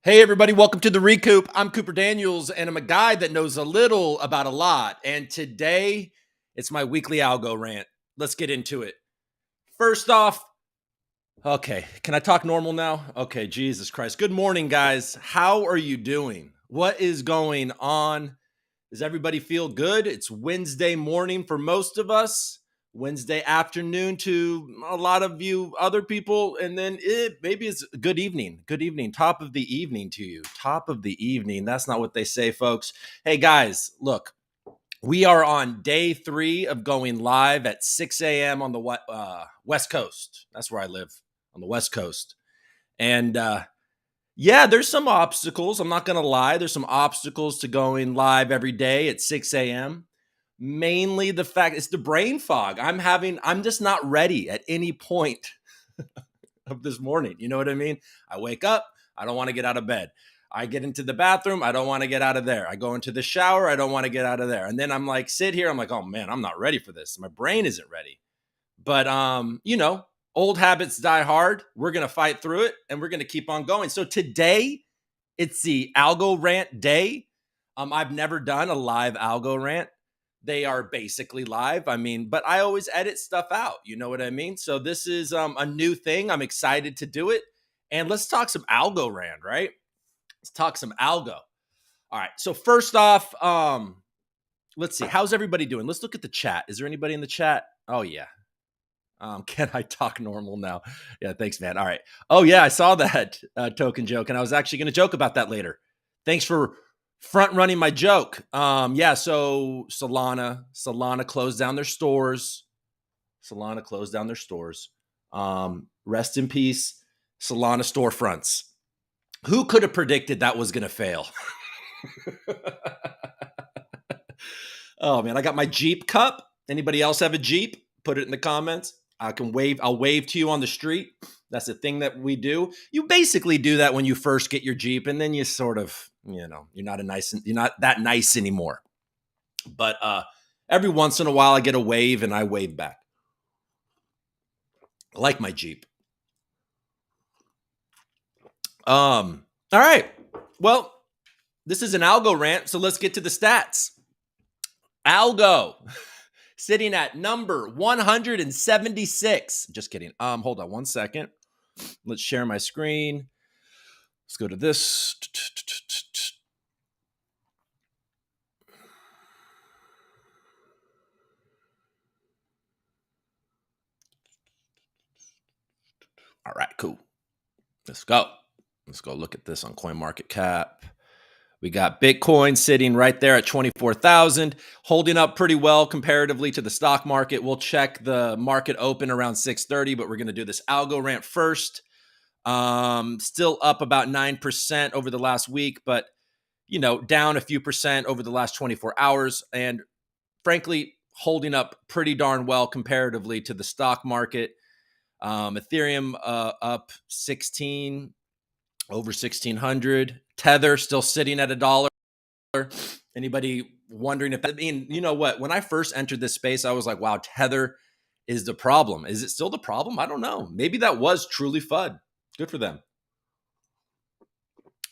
Hey, everybody, welcome to the ReCoop. I'm Cooper Daniels, and I'm a guy that knows a little about a lot. And today, it's my weekly algo rant. Let's get into it. First off, okay, can I talk normal now? Okay, Jesus Christ. Good morning, guys. How are you doing? What is going on? Does everybody feel good? It's Wednesday morning for most of us, Wednesday afternoon to a lot of you other people, and then maybe it's good evening. Good evening. Top of the evening to you. Top of the evening. That's not what they say, folks. Hey, guys, look, we are on day 3 of going live at 6 a.m. on the West Coast. That's where I live, on the West Coast. And yeah, there's some obstacles. I'm not going to lie. There's some obstacles to going live every day at 6 a.m. Mainly the fact it's the brain fog. I'm just not ready at any point of this morning. You know what I mean? I wake up. I don't want to get out of bed. I get into the bathroom. I don't want to get out of there. I go into the shower. I don't want to get out of there. And then I'm like, sit here. I'm like, oh man, I'm not ready for this. My brain isn't ready. But old habits die hard. We're going to fight through it and we're going to keep on going. So today it's the AlgoRANT day. I've never done a live AlgoRANT. They are basically live. I mean, but I always edit stuff out. You know what I mean? So this is a new thing. I'm excited to do it. And let's talk some AlgoRANT, right? Let's talk some algo. All right. So first off, let's see. How's everybody doing? Let's look at the chat. Is there anybody in the chat? Oh, yeah. Can I talk normal now? Yeah, thanks, man. All right. Oh, yeah, I saw that token joke, and I was actually going to joke about that later. Thanks for front running my joke. Yeah, so Solana closed down their stores. Rest in peace, Solana storefronts. Who could have predicted that was going to fail? Oh, man, I got my Jeep cup. Anybody else have a Jeep? Put it in the comments. I'll wave to you on the street. That's the thing that we do. You basically do that when you first get your Jeep, and then you sort of, you're not that nice anymore. But every once in a while I get a wave and I wave back. I like my Jeep. All right. Well, this is an algo rant, so let's get to the stats. Algo sitting at number 176. Just kidding. Hold on 1 second. Let's share my screen. Let's go to this. All right, cool. Let's go. Let's go look at this on CoinMarketCap. We got Bitcoin sitting right there at 24,000, holding up pretty well comparatively to the stock market. We'll check the market open around 6:30, but we're going to do this algo rant first. Still up about 9% over the last week, but down a few percent over the last 24 hours. And frankly, holding up pretty darn well comparatively to the stock market. Ethereum up 16, over 1,600. Tether still sitting at $1. Anybody wondering if that, you know what? When I first entered this space, I was like, wow, Tether is the problem. Is it still the problem? I don't know. Maybe that was truly FUD. Good for them.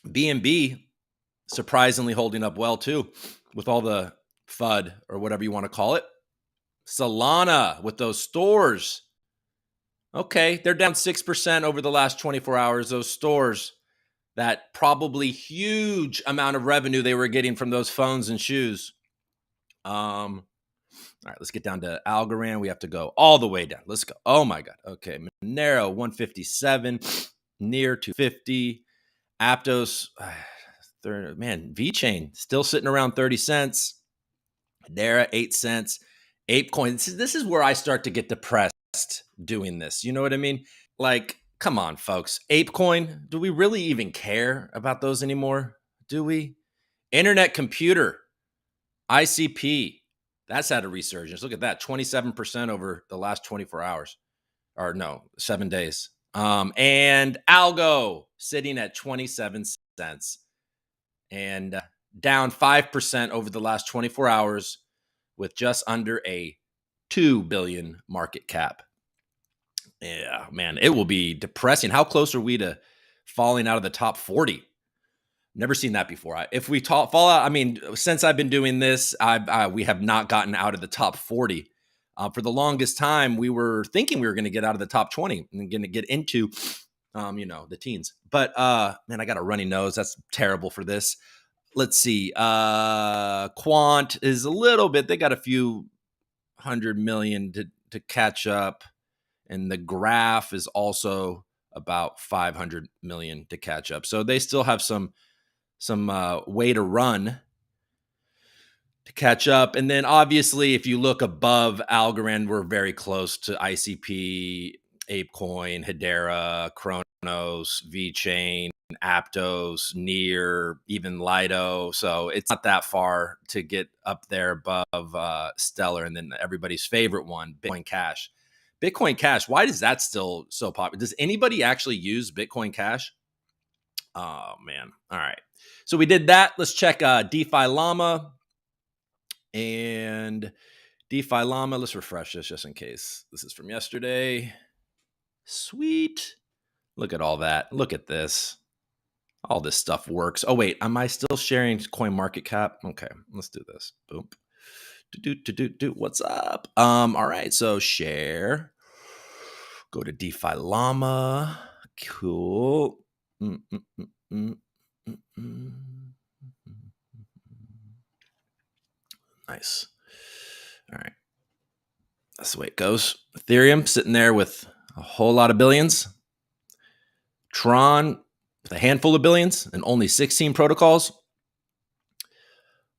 BNB surprisingly holding up well too, with all the FUD or whatever you want to call it. Solana with those stores. Okay, they're down 6% over the last 24 hours. Those stores, that probably huge amount of revenue they were getting from those phones and shoes. All right, let's get down to Algorand. We have to go all the way down. Let's go. Oh my God. Okay, Monero 157, near 250. Aptos, VeChain still sitting around 30 cents. Hedera 8 cents. ApeCoin. This is where I start to get depressed doing this. You know what I mean? Like, come on, folks. ApeCoin, do we really even care about those anymore? Do we? Internet Computer, ICP, that's had a resurgence. Look at that, 27% over the last 24 hours. Or no, 7 days. And Algo sitting at 27 cents and down 5% over the last 24 hours with just under a 2 billion market cap. Yeah, man, it will be depressing. How close are we to falling out of the top 40? Never seen that before. If we talk Fallout, I mean, since I've been doing this, we have not gotten out of the top 40. For the longest time, we were thinking we were going to get out of the top 20 and going to get into, the teens. But man, I got a runny nose. That's terrible for this. Let's see. Quant is a little bit. They got a few 100 million to catch up, and the graph is also about 500 million to catch up. So they still have some way to run to catch up. And then obviously, if you look above Algorand, we're very close to ICP, ApeCoin, Hedera, Chronos, VeChain, Aptos, Near, even Lido. So it's not that far to get up there above Stellar, and then everybody's favorite one, Bitcoin Cash. Bitcoin Cash, why is that still so popular? Does anybody actually use Bitcoin Cash? Oh, man. All right. So we did that. Let's check DeFi Llama. And DeFi Llama, let's refresh this just in case. This is from yesterday. Sweet. Look at all that. Look at this. All this stuff works. Oh, wait. Am I still sharing CoinMarketCap? Okay. Let's do this. Boom. What's up? All right. So share. Go to DeFi Llama. Cool. Nice. All right. That's the way it goes. Ethereum sitting there with a whole lot of billions. Tron with a handful of billions and only 16 protocols.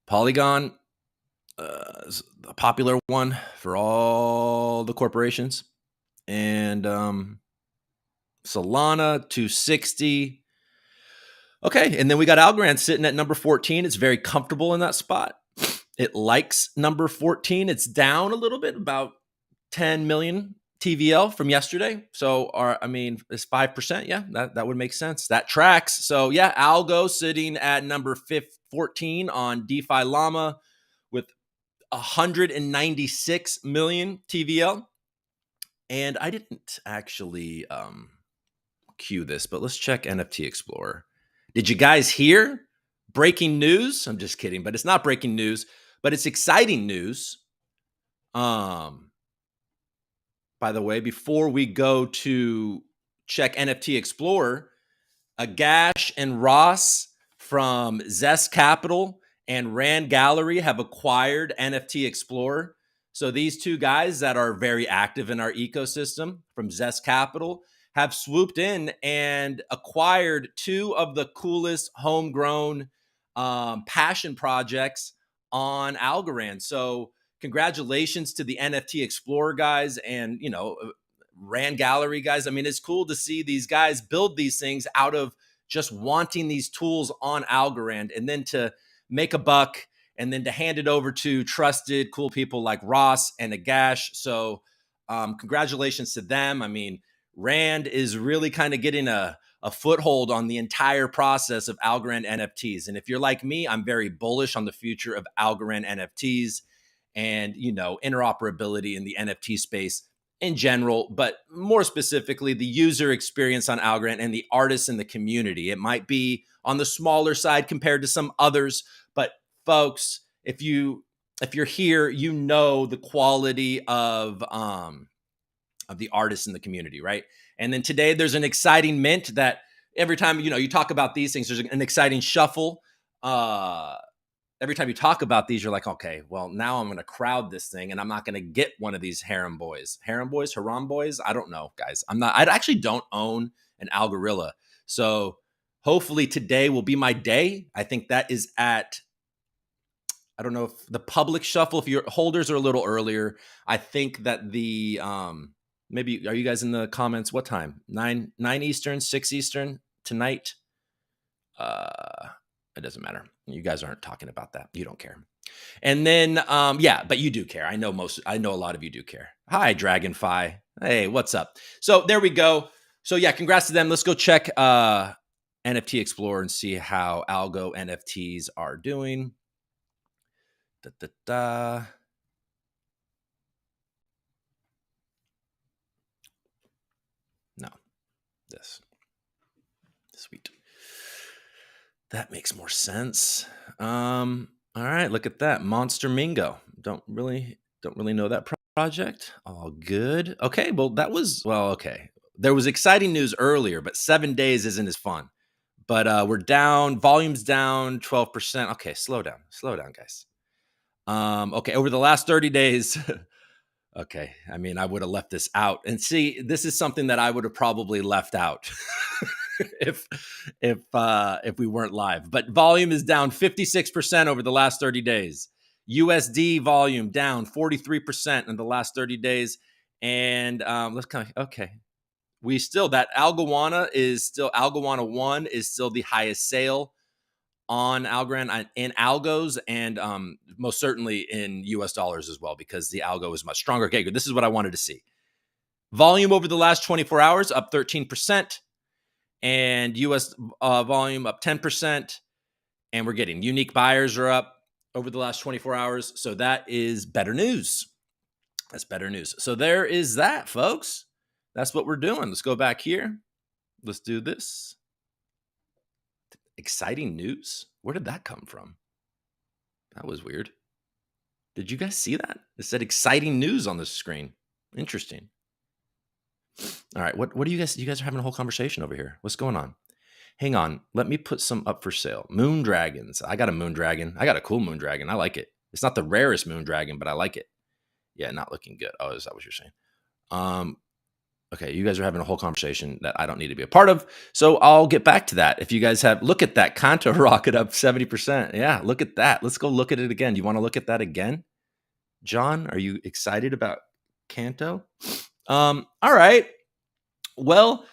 Polygon is a popular one for all the corporations. And Solana 260. Okay, and then we got Algorand sitting at number 14. It's very comfortable in that spot. It likes number 14. It's down a little bit, about 10 million TVL from yesterday. So, it's 5%. Yeah, that would make sense. That tracks. So, yeah, Algo sitting at number 14 on DeFi Llama with 196 million TVL. And I didn't actually queue this, but let's check NFT Explorer. Did you guys hear breaking news? I'm just kidding, but it's not breaking news, but it's exciting news. By the way, before we go to check NFT Explorer, Agash and Ross from Zest Capital and Rand Gallery have acquired NFT Explorer. So these two guys that are very active in our ecosystem from Zest Capital have swooped in and acquired two of the coolest homegrown passion projects on Algorand. So congratulations to the NFT Explorer guys and, Rand Gallery guys. I mean, it's cool to see these guys build these things out of just wanting these tools on Algorand, and then to make a buck, and then to hand it over to trusted, cool people like Ross and Agash. So congratulations to them. I mean, Rand is really kind of getting a foothold on the entire process of Algorand NFTs. And if you're like me, I'm very bullish on the future of Algorand NFTs and, interoperability in the NFT space in general, but more specifically, the user experience on Algorand and the artists in the community. It might be on the smaller side compared to some others, but folks, if you're here, the quality of the artists in the community, right? And then today there's an exciting mint that every time you talk about these things, there's an exciting shuffle. Every time you talk about these, you're like, okay, well, now I'm going to crowd this thing and I'm not going to get one of these haram boys. Haram boys? I don't know, guys. I actually don't own an Algorilla. So hopefully today will be my day. I think that is I don't know if the public shuffle, if your holders are a little earlier, I think that the, maybe, are you guys in the comments? What time? 9 Eastern, 6 Eastern tonight? It doesn't matter. You guys aren't talking about that. You don't care. And then, but you do care. I know a lot of you do care. Hi, Dragonfi. Hey, what's up? So there we go. So yeah, congrats to them. Let's go check NFT Explorer and see how Algo NFTs are doing. No, this. Sweet. That makes more sense. All right, look at that. Monster Mingo. Don't really know that project. All good. Okay, okay. There was exciting news earlier, but 7 days isn't as fun. But we're down, volume's down 12%. Okay, slow down. Slow down, guys. Okay, over the last 30 days, okay. I mean, I would have left this out. And see, this is something that I would have probably left out if if we weren't live. But volume is down 56% over the last 30 days. USD volume down 43% in the last 30 days. And let's kind of okay. We still that Algorand 1 is still the highest sale on Algorand in algos and most certainly in US dollars as well, because the algo is much stronger. Okay, good. This is what I wanted to see. Volume over the last 24 hours up 13%, and US volume up 10%. And we're getting unique buyers are up over the last 24 hours. So that is better news. That's better news. So there is that, folks. That's what we're doing. Let's go back here. Let's do this. Exciting news. Where did that come from? That was weird. Did you guys see that? It said exciting news on the screen. Interesting. All right. What do you guys are having a whole conversation over here. What's going on? Hang on. Let me put some up for sale. Moon dragons. I got a moon dragon. I got a cool moon dragon. I like it. It's not the rarest moon dragon, but I like it. Yeah, not looking good. Oh, is that what you're saying? Okay, you guys are having a whole conversation that I don't need to be a part of. So I'll get back to that. If you guys look at that Kanto rocket up 70%. Yeah, look at that. Let's go look at it again. You want to look at that again? John, are you excited about Kanto? All right. Well,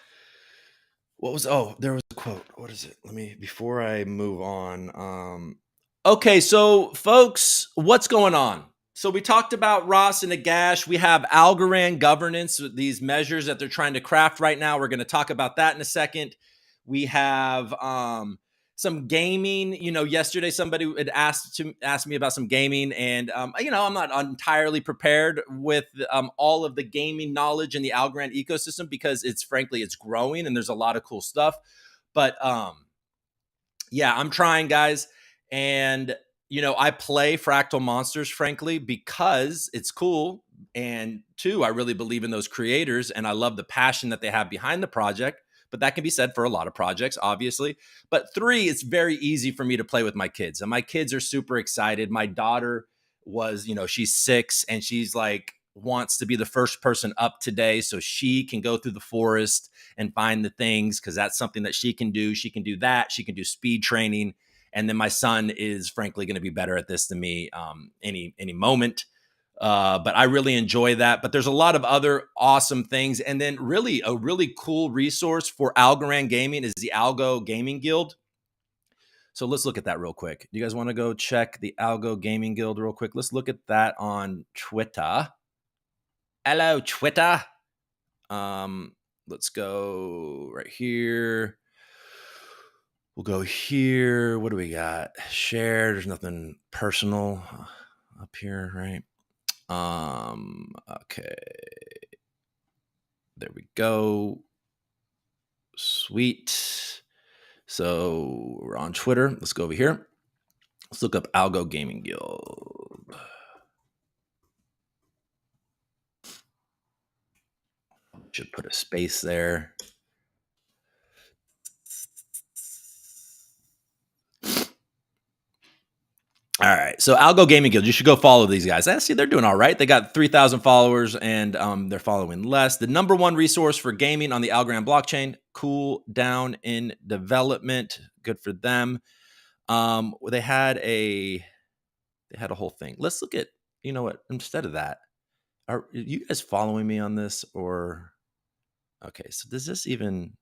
there was a quote. What is it? Before I move on. Okay, so folks, what's going on? So we talked about Ross and Nagash. We have Algorand governance, these measures that they're trying to craft right now. We're going to talk about that in a second. We have some gaming. Yesterday somebody had asked me about some gaming, and I'm not entirely prepared with all of the gaming knowledge in the Algorand ecosystem, because it's growing and there's a lot of cool stuff. But yeah, I'm trying, guys. And I play Fractal Monsters, frankly, because it's cool. And 2, I really believe in those creators and I love the passion that they have behind the project. But that can be said for a lot of projects, obviously. But 3, it's very easy for me to play with my kids. And my kids are super excited. My daughter she's 6 and she's like, wants to be the first person up today so she can go through the forest and find the things, because that's something that she can do. She can do that. She can do speed training. And then my son is frankly going to be better at this than me any moment. But I really enjoy that. But there's a lot of other awesome things. And then really a really cool resource for Algorand gaming is the Algo Gaming Guild. So let's look at that real quick. Do you guys want to go check the Algo Gaming Guild real quick? Let's look at that on Twitter. Hello, Twitter. Let's go right here. We'll go here. What do we got? Share. There's nothing personal up here, right? Okay. There we go. Sweet. So we're on Twitter. Let's go over here. Let's look up Algo Gaming Guild. Should put a space there. All right. So Algo Gaming Guild, you should go follow these guys. I see they're doing all right. They got 3,000 followers and they're following less. The number 1 resource for gaming on the Algorand blockchain, cool down in development. Good for them. They had a whole thing. Let's look at, instead of that, are you guys following me on this or? Okay. So does this even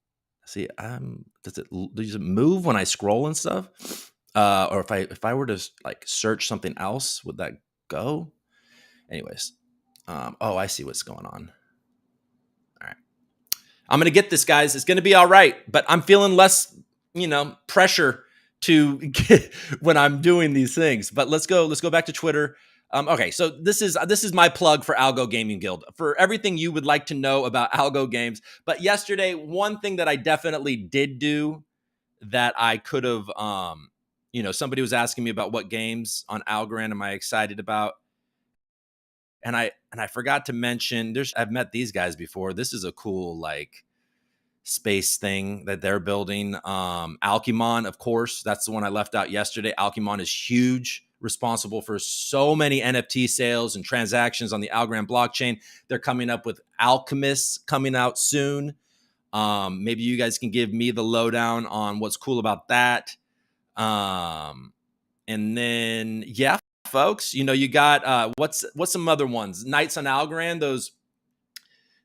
see, does it move when I scroll and stuff? Or if I were to like search something else, would that go? Anyways, I see what's going on. All right, I'm gonna get this, guys. It's gonna be all right, but I'm feeling less, pressure to get when I'm doing these things. But let's go back to Twitter. Okay, so this is my plug for Algo Gaming Guild for everything you would like to know about Algo games. But yesterday, one thing that I definitely did do that I could have, somebody was asking me about what games on Algorand am I excited about. And I forgot to mention I've met these guys before. This is a cool like space thing that they're building. Alchemon, of course, that's the one I left out yesterday. Alchemon is huge, responsible for so many NFT sales and transactions on the Algorand blockchain. They're coming up with Alchemists coming out soon. Maybe you guys can give me the lowdown on what's cool about that. And then, yeah, folks, you got what's some other ones? Knights on Algorand.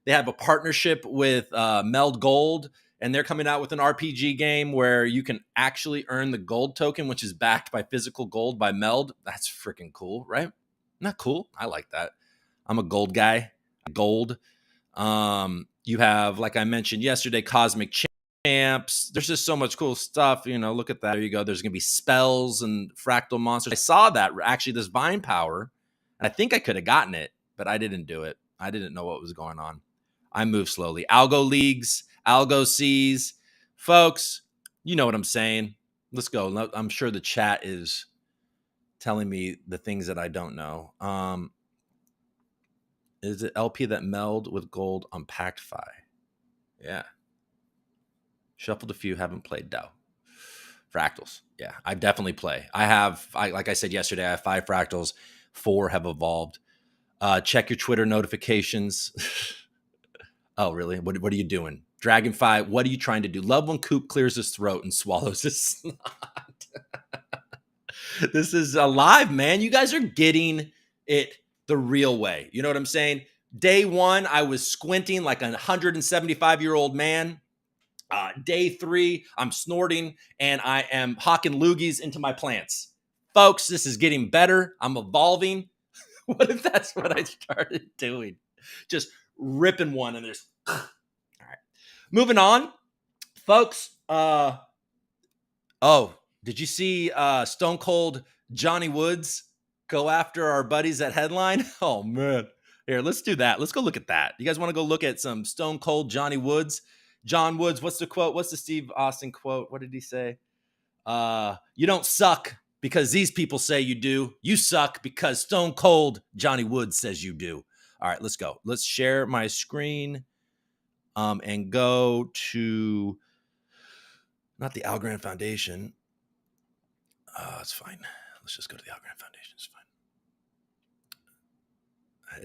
They have a partnership with Meld Gold, and they're coming out with an RPG game where you can actually earn the gold token, which is backed by physical gold by Meld. That's freaking cool, right? Not cool. I like that. I'm a gold guy. Gold. You have, like I mentioned yesterday, Cosmic Champs. There's just so much cool stuff. Look at that. There you go. There's going to be spells and fractal monsters. I saw that actually, this Vine Power, and I think I could have gotten it, but I didn't do it. I didn't know what was going on. I move slowly. Algo Leagues, Algo Seas. Folks, you know what I'm saying. Let's go. I'm sure the chat is telling me the things that I don't know. Is it LP that meld with gold on PactFi? Yeah. Shuffled a few, haven't played DAO. Fractals. Yeah, I definitely play. Like I said yesterday, I have 5 fractals. 4 have evolved. Check your Twitter notifications. Oh, really? What are you doing? Dragonfi, what are you trying to do? Love when Coop clears his throat and swallows his snot. This is alive, man. You guys are getting it the real way. You know what I'm saying? Day 1, I was squinting like a 175-year-old man. Day 3, I'm snorting and I am hawking loogies into my plants. Folks, this is getting better. I'm evolving. What if that's what I started doing? Just ripping one and there's all right. Moving on, folks. Did you see Stone Cold Johnny Woods go after our buddies at Headline? Oh man. Here, let's do that. Let's go look at that. You guys want to go look at some Stone Cold Johnny Woods? John Woods, what's the quote? What's the Steve Austin quote? What did he say? You don't suck because these people say you do. You suck because Stone Cold Johnny Woods says you do. All right, let's go. Let's share my screen and go to not the Algorand Foundation. It's fine. Let's just go to the Algorand Foundation. It's fine.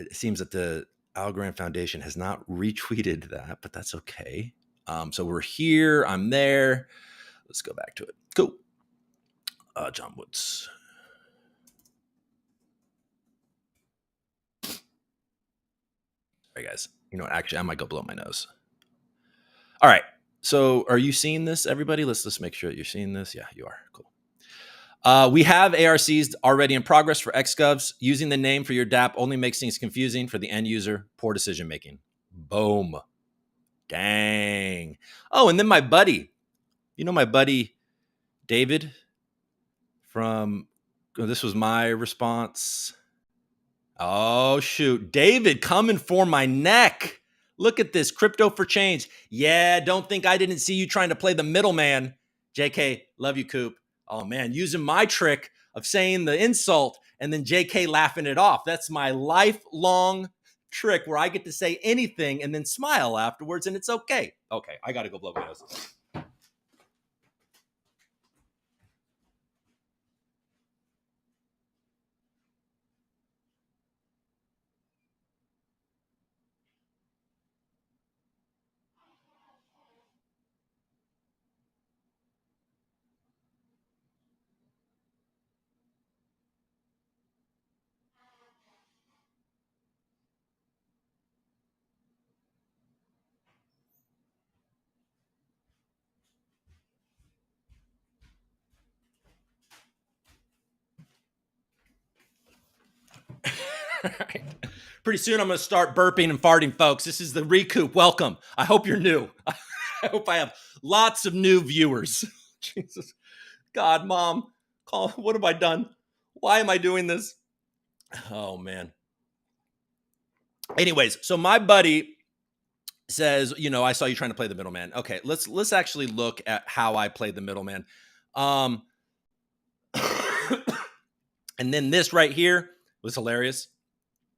It seems that the Algorand Foundation has not retweeted that, but that's okay. So we're here. I'm there. Let's go back to it. Cool. John Woods. All right, guys. You know what? Actually, I might go blow my nose. All right. So are you seeing this, everybody? Let's make sure that you're seeing this. Yeah, you are. Cool. We have ARCs already in progress for XGovs. Using the name for your DApp only makes things confusing for the end user. Poor decision making. Boom. Dang. Oh, and then my buddy. My buddy David this was my response. Oh, shoot. David coming for my neck. Look at this. Crypto for change. Yeah, don't think I didn't see you trying to play the middleman. JK, love you, Coop. Oh, man, using my trick of saying the insult and then JK laughing it off. That's my lifelong trick where I get to say anything and then smile afterwards, and it's okay. Okay, I got to go blow my nose. Right. Pretty soon I'm going to start burping and farting, folks. This is the ReCoop. Welcome. I hope you're new. I hope I have lots of new viewers. Jesus. God, Mom, what have I done? Why am I doing this? Oh, man. Anyways, so my buddy says, I saw you trying to play the middleman. Okay, let's actually look at how I played the middleman. Um, and then this right here was hilarious.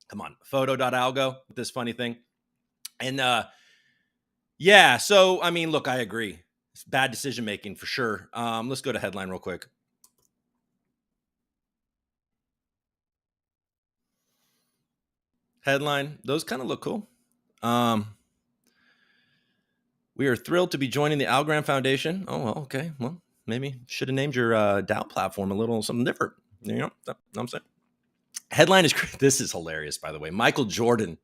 Come on, photo.algo with this funny thing. And yeah, so I mean, look, I agree. It's bad decision making for sure. Let's go to headline real quick. Headline, those kind of look cool. We are thrilled to be joining the Algorand Foundation. Oh, well, okay. Well, maybe should have named your DAO platform a little something different. You know what I'm saying? Headline is, this is hilarious, by the way. Michael Jordan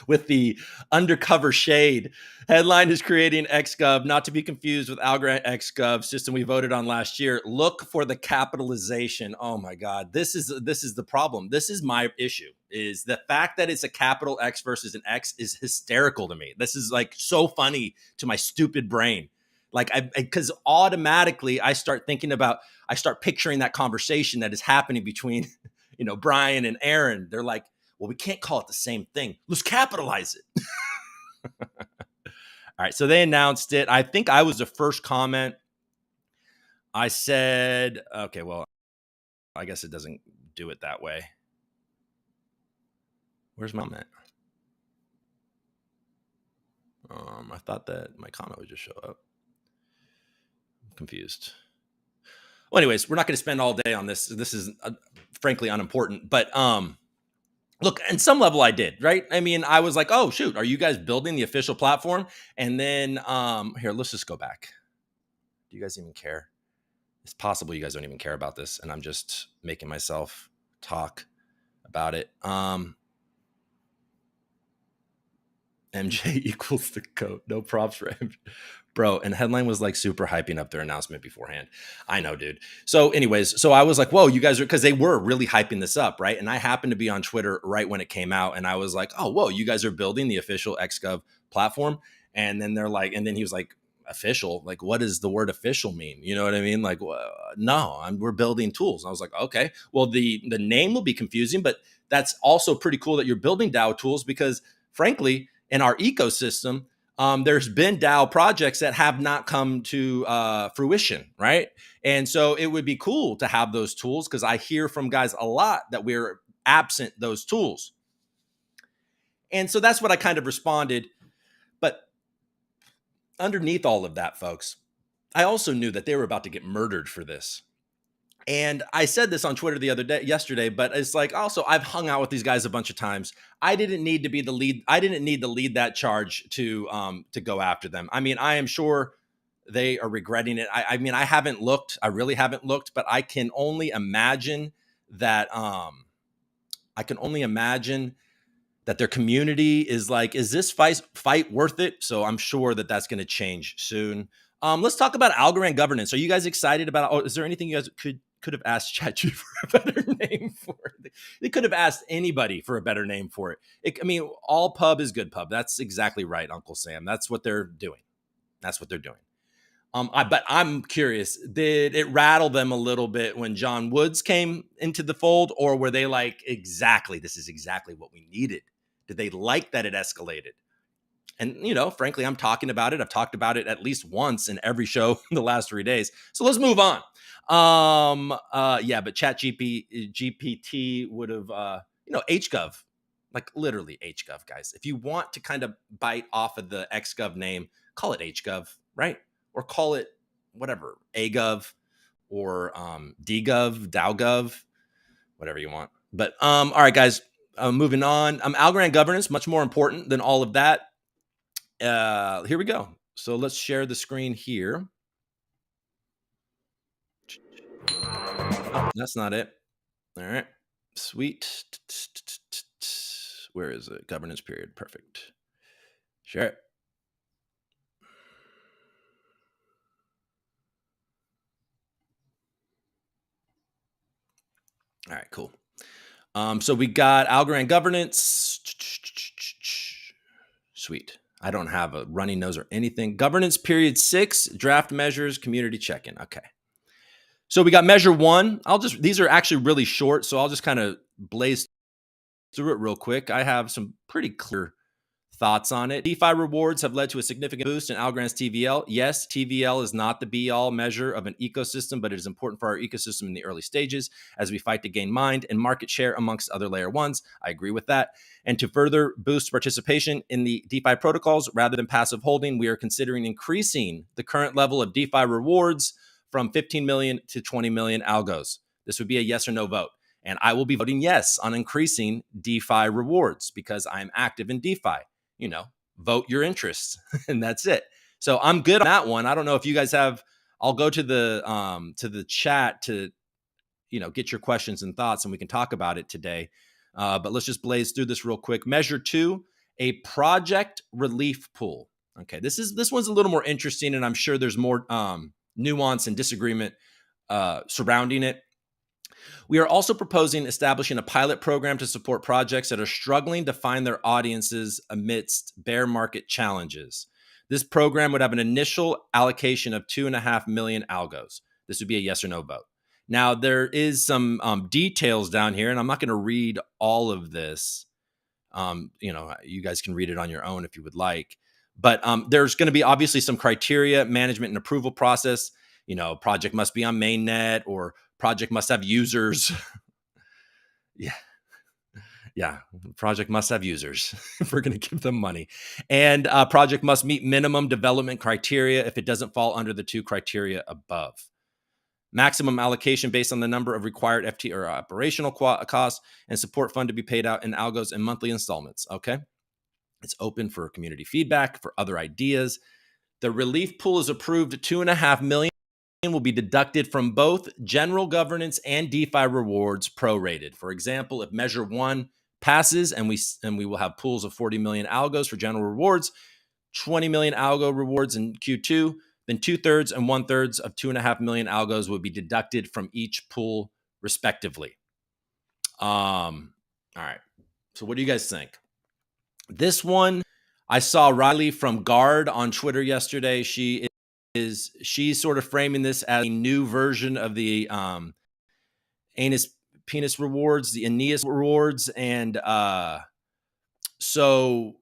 with the undercover shade. Headline is creating XGov, not to be confused with Algorand XGov system we voted on last year. Look for the capitalization. Oh my God, this is the problem. This is my issue. Is the fact that it's a capital X versus an X is hysterical to me. This is like so funny to my stupid brain. Like because automatically I start picturing that conversation that is happening between, Brian and Aaron. They're like, well, we can't call it the same thing. Let's capitalize it. All right. So they announced it. I think I was the first comment. I said, okay, well, I guess it doesn't do it that way. Where's my comment? I thought that my comment would just show up. I'm confused. Well, anyways, we're not going to spend all day on this. This is frankly unimportant, but look, on some level I did, right? I mean, I was like, oh, shoot, are you guys building the official platform? And then here, let's just go back. Do you guys even care? It's possible you guys don't even care about this, and I'm just making myself talk about it. MJ equals the code. No props for MJ. Bro, and headline was like super hyping up their announcement beforehand. I know, dude. So anyways, so I was like, whoa, you guys are, because they were really hyping this up, right? And I happened to be on Twitter right when it came out, and I was like, oh, whoa, you guys are building the official XGov platform. And then they're like, and then he was like, official? Like, what does the word official mean? You know what I mean? Like, well, no, we're building tools. And I was like, okay, well, the name will be confusing, but that's also pretty cool that you're building DAO tools because frankly, in our ecosystem, there's been DAO projects that have not come to fruition, right? And so it would be cool to have those tools because I hear from guys a lot that we're absent those tools. And so that's what I kind of responded. But underneath all of that, folks, I also knew that they were about to get murdered for this. And I said this on Twitter yesterday, but it's like, also, I've hung out with these guys a bunch of times. I didn't need to be the lead. I didn't need to lead that charge to go after them. I mean, I am sure they are regretting it. I mean, I haven't looked. I really haven't looked, but I can only imagine that. That their community is like, is this fight worth it? So I'm sure that that's going to change soon. Let's talk about Algorand governance. Are you guys excited about? Oh, is there anything you guys could have asked ChatGPT for a better name for it? They could have asked anybody for a better name for it. I mean, all pub is good pub. That's exactly right, Uncle Sam. That's what they're doing. But I'm curious, did it rattle them a little bit when John Woods came into the fold, or were they like, this is exactly what we needed? Did they like that it escalated? And, frankly, I'm talking about it. I've talked about it at least once in every show in the last 3 days. So let's move on. But GPT would have, HGov, like literally HGov, guys. If you want to kind of bite off of the XGov name, call it HGov, right? Or call it whatever, AGov or DGov, DAOGov, whatever you want. But all right, guys, moving on. Algorand governance, much more important than all of that. Here we go. So let's share the screen here. Oh, that's not it. All right. Sweet. Where is it? Governance period. Perfect. Share it. All right, cool. So we got Algorand governance. Sweet. I don't have a runny nose or anything. Governance period 6, draft measures, community check-in. Okay. So we got measure 1. These are actually really short, so I'll just kind of blaze through it real quick. I have some pretty clear thoughts on it. DeFi rewards have led to a significant boost in Algorand's TVL. Yes, TVL is not the be-all measure of an ecosystem, but it is important for our ecosystem in the early stages as we fight to gain mind and market share amongst other layer ones. I agree with that. And to further boost participation in the DeFi protocols rather than passive holding, we are considering increasing the current level of DeFi rewards from 15 million to 20 million algos. This would be a yes or no vote. And I will be voting yes on increasing DeFi rewards because I'm active in DeFi. Vote your interests and that's it. So I'm good on that one. I don't know if you guys have, I'll go to the chat to, get your questions and thoughts and we can talk about it today. But let's just blaze through this real quick. Measure 2, a project relief pool. Okay. This one's a little more interesting and I'm sure there's more nuance and disagreement surrounding it. We are also proposing establishing a pilot program to support projects that are struggling to find their audiences amidst bear market challenges. This program would have an initial allocation of 2.5 million algos. This would be a yes or no vote. Now, there is some details down here, and I'm not going to read all of this. You guys can read it on your own if you would like. But there's going to be obviously some criteria, management and approval process. Project must be on mainnet or project must have users. Yeah. Project must have users if we're going to give them money. And project must meet minimum development criteria if it doesn't fall under the 2 criteria above. Maximum allocation based on the number of required FT or operational costs and support fund to be paid out in algos and monthly installments. Okay. It's open for community feedback, for other ideas. The relief pool is approved at 2.5 million. Will be deducted from both general governance and DeFi rewards prorated. For example, if measure 1 passes and we will have pools of 40 million algos for general rewards, 20 million algo rewards in Q2, then 2/3 and 1/3 of 2.5 million algos would be deducted from each pool respectively. All right. So what do you guys think? This one, I saw Riley from Guard on Twitter yesterday. She's sort of framing this as a new version of the anus penis rewards, the Aeneas rewards. And so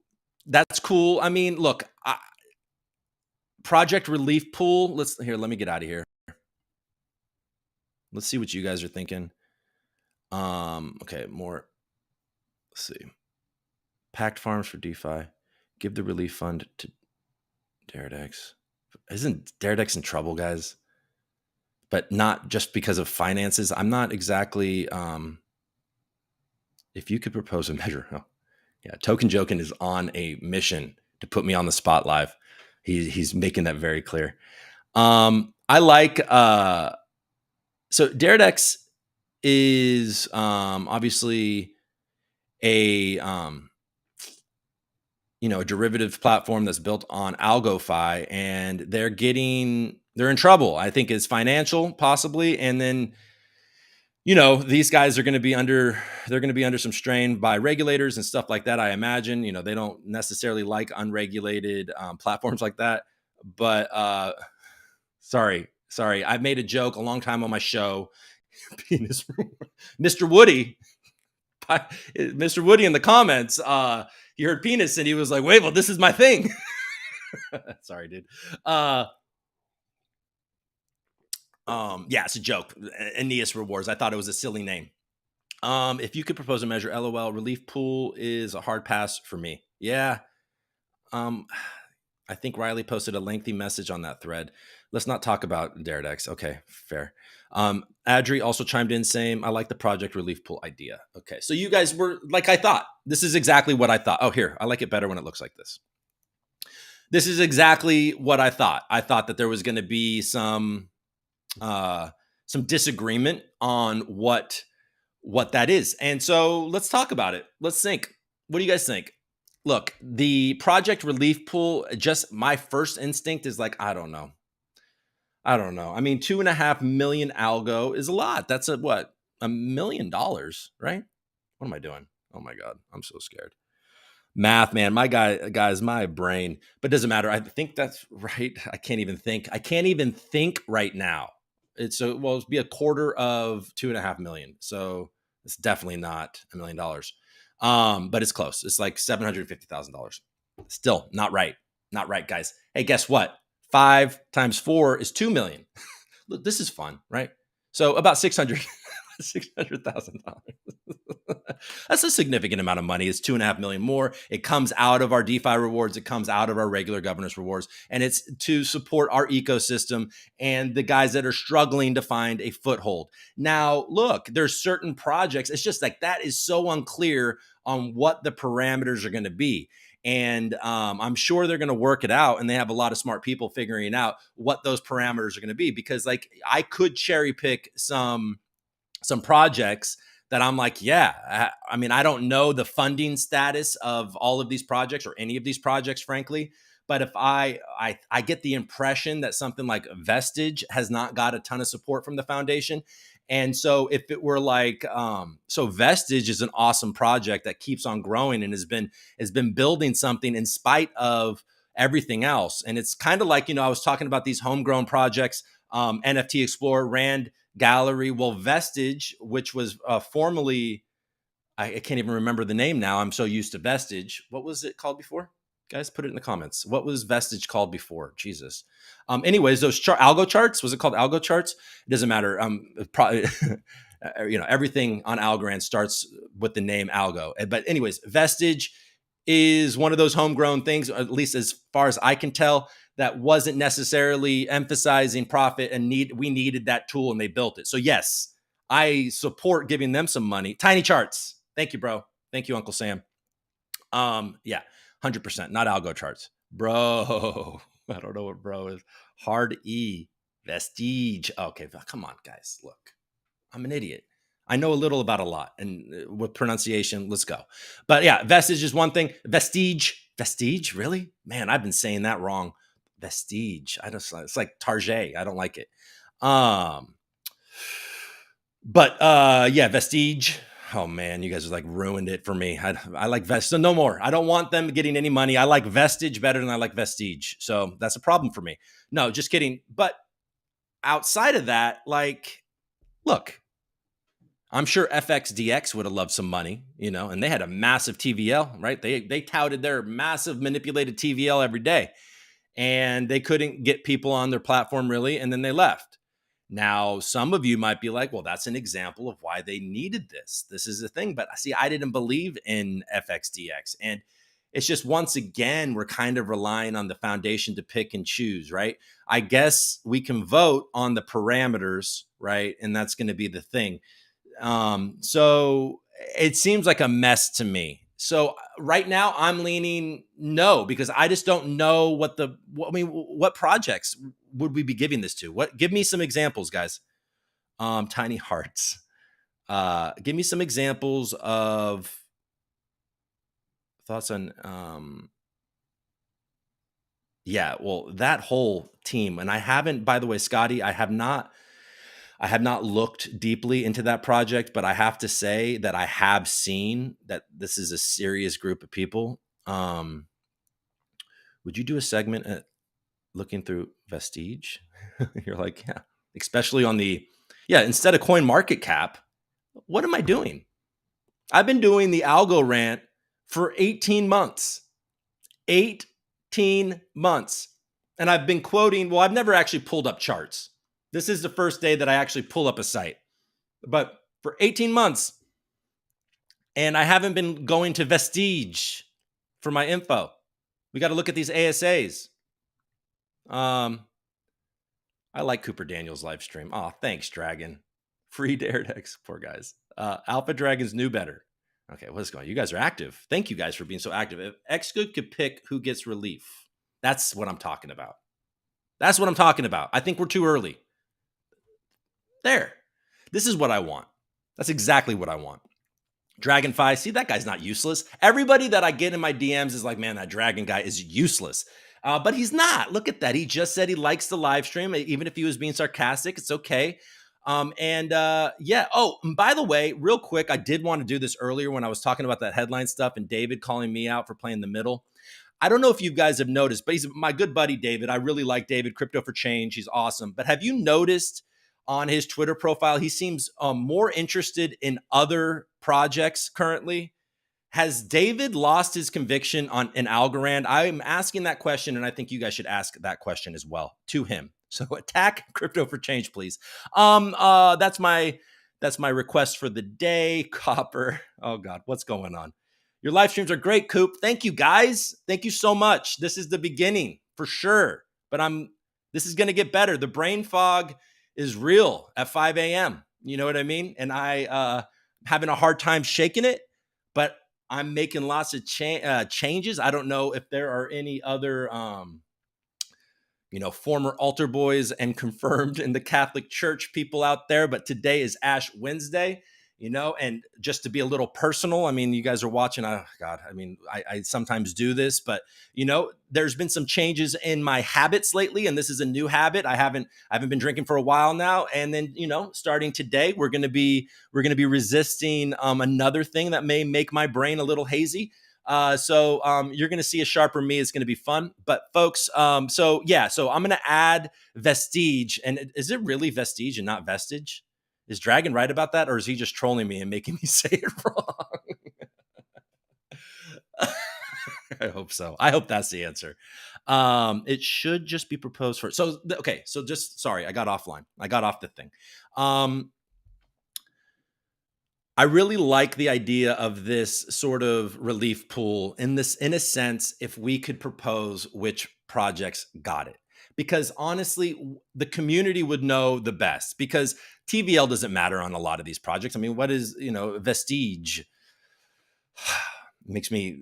that's cool. I mean, look, project relief pool. Let me get out of here. Let's see what you guys are thinking. Okay, more. Let's see. Packed farms for DeFi. Give the relief fund to Daredex. Isn't Daredex in trouble, guys? But not just because of finances. I'm not exactly. If you could propose a measure, Token Jokin is on a mission to put me on the spot live. He's making that very clear. I like. So Daredex is obviously a a derivative platform that's built on AlgoFi, and they're in trouble. I think it's financial, possibly, and then these guys are going to be under some strain by regulators and stuff like that. I imagine they don't necessarily like unregulated platforms like that. But sorry, I made a joke a long time on my show. Mr. Woody in the comments. He heard penis and he was like, wait, well, this is my thing. Sorry, dude. Yeah, it's a joke. Aeneas rewards. I thought it was a silly name. If you could propose a measure, LOL, relief pool is a hard pass for me. Yeah. I think Riley posted a lengthy message on that thread. Let's not talk about Daredex. Okay, fair. Adri also chimed in saying, I like the project relief pool idea. Okay, so you guys were like I thought. This is exactly what I thought. Oh, here, I like it better when it looks like this. This is exactly what I thought. I thought that there was going to be some disagreement on what that is. And so let's talk about it. Let's think. What do you guys think? Look, the project relief pool, just my first instinct is like, I don't know. I mean, 2.5 million algo is a lot. That's $1 million, right? What am I doing? Oh my God, I'm so scared. Math, man, guys, my brain, but it doesn't matter. I think that's right. I can't even think right now. It'd be a quarter of 2.5 million. So it's definitely not $1 million. But it's close. It's like $750,000. Still not right. Not right, guys. Hey, guess what? 5 times 4 is 2 million. Look, this is fun, right? So about 600 $600,000. That's a significant amount of money. It's 2.5 million more. It comes out of our DeFi rewards. It comes out of our regular governance rewards, and it's to support our ecosystem and the guys that are struggling to find a foothold. Now, look, there's certain projects. It's just like that is so unclear on what the parameters are going to be. And I'm sure they're going to work it out, and they have a lot of smart people figuring out what those parameters are going to be. Because like I could cherry pick some projects that I'm like, yeah, I mean, I don't know the funding status of all of these projects or any of these projects, frankly. But if I get the impression that something like Vestige has not got a ton of support from the foundation. And so if it were like, so Vestige is an awesome project that keeps on growing and has been building something in spite of everything else. And it's kind of like, I was talking about these homegrown projects, NFT Explorer, Rand Gallery. Well, Vestige, which was formerly, I can't even remember the name now. I'm so used to Vestige. What was it called before? Guys, put it in the comments. What was Vestige called before? Jesus. Anyways, those algo charts, was it called algo charts? It doesn't matter. Probably, everything on Algorand starts with the name algo. But anyways, Vestige is one of those homegrown things, at least as far as I can tell, that wasn't necessarily emphasizing profit and we needed that tool and they built it. So yes, I support giving them some money. Tiny charts. Thank you, bro. Thank you, Uncle Sam. Yeah, 100%, not algo charts. Bro, I don't know what bro is. Hard E, Vestige. Okay, come on, guys. Look, I'm an idiot. I know a little about a lot, and with pronunciation, let's go. But yeah, Vestige is one thing. Vestige, really? Man, I've been saying that wrong. Vestige. It's like Target. I don't like it. Yeah, Vestige. Oh man, you guys are like ruined it for me. I like Vestige. So no more. I don't want them getting any money. I like Vestige better than I like Vestige. So that's a problem for me. No, just kidding. But outside of that, like, look, I'm sure FXDX would have loved some money, and they had a massive TVL, right? They touted their massive manipulated TVL every day, and they couldn't get people on their platform really, and then they left. Now, some of you might be like, well, that's an example of why they needed this. This is the thing. But see, I didn't believe in FXDX. And it's just, once again, we're kind of relying on the foundation to pick and choose, right? I guess we can vote on the parameters, right? And that's going to be the thing. So it seems like a mess to me. So right now I'm leaning no, because I just don't know what projects would we be giving this to? Give me some examples, guys. Tiny hearts. Give me some examples of thoughts on, yeah, well, that whole team. And I haven't, by the way, Scotty, I have not looked deeply into that project, but I have to say that I have seen that this is a serious group of people. Would you do a segment at looking through Vestige? You're like, yeah, especially on instead of coin market cap, what am I doing? I've been doing the AlgoRANT for 18 months. 18 months. And I've been quoting, well, I've never actually pulled up charts. This is the first day that I actually pull up a site. But for 18 months, and I haven't been going to Vestige for my info. We got to look at these ASAs. I like Cooper Daniels' live stream. Oh, thanks, Dragon. Free Daredex. Poor guys. Alpha Dragons knew better. Okay, what's going on? You guys are active. Thank you guys for being so active. If Xgood could pick who gets relief, that's what I'm talking about. That's what I'm talking about. I think we're too early. There. This is what I want. That's exactly what I want. Dragonfly, see, that guy's not useless. Everybody that I get in my DMs is like, man, that Dragon guy is useless. But he's not. Look at that. He just said he likes the live stream. Even if he was being sarcastic, it's okay. Yeah. Oh, and by the way, real quick, I did want to do this earlier when I was talking about that headline stuff and David calling me out for playing the middle. I don't know if you guys have noticed, but he's my good buddy, David. I really like David, Crypto for Change. He's awesome. But have you noticed on his Twitter profile, he seems more interested in other projects currently Has David lost his conviction on an Algorand? I'm asking that question, and I think you guys should ask that question as well to him. So attack crypto for change, please. That's my request for the day. Copper. Oh God, what's going on? Your live streams are great, Coop. Thank you, guys. Thank you so much. This is the beginning for sure, but this is going to get better. The brain fog is real at 5 a.m. You know what I mean? And I having a hard time shaking it, but I'm making lots of changes. I don't know if there are any other, former altar boys and confirmed in the Catholic Church people out there, but today is Ash Wednesday, and just to be a little personal, I mean, you guys are watching. Oh God, I mean, I sometimes do this, but there's been some changes in my habits lately, and this is a new habit. I haven't been drinking for a while now, and then starting today, we're gonna be resisting another thing that may make my brain a little hazy. So you're going to see a sharper me. It's going to be fun. But folks, so I'm going to add vestige. And is it really vestige and not vestige? Is Dragon right about that? Or is he just trolling me and making me say it wrong? I hope so. I hope that's the answer. It should just be proposed for. So, okay. So just, sorry, I got offline. I got off the thing. I really like the idea of this sort of relief pool in a sense, if we could propose which projects got it. Because honestly, the community would know the best, because TVL doesn't matter on a lot of these projects. I mean, what is, vestige? Makes me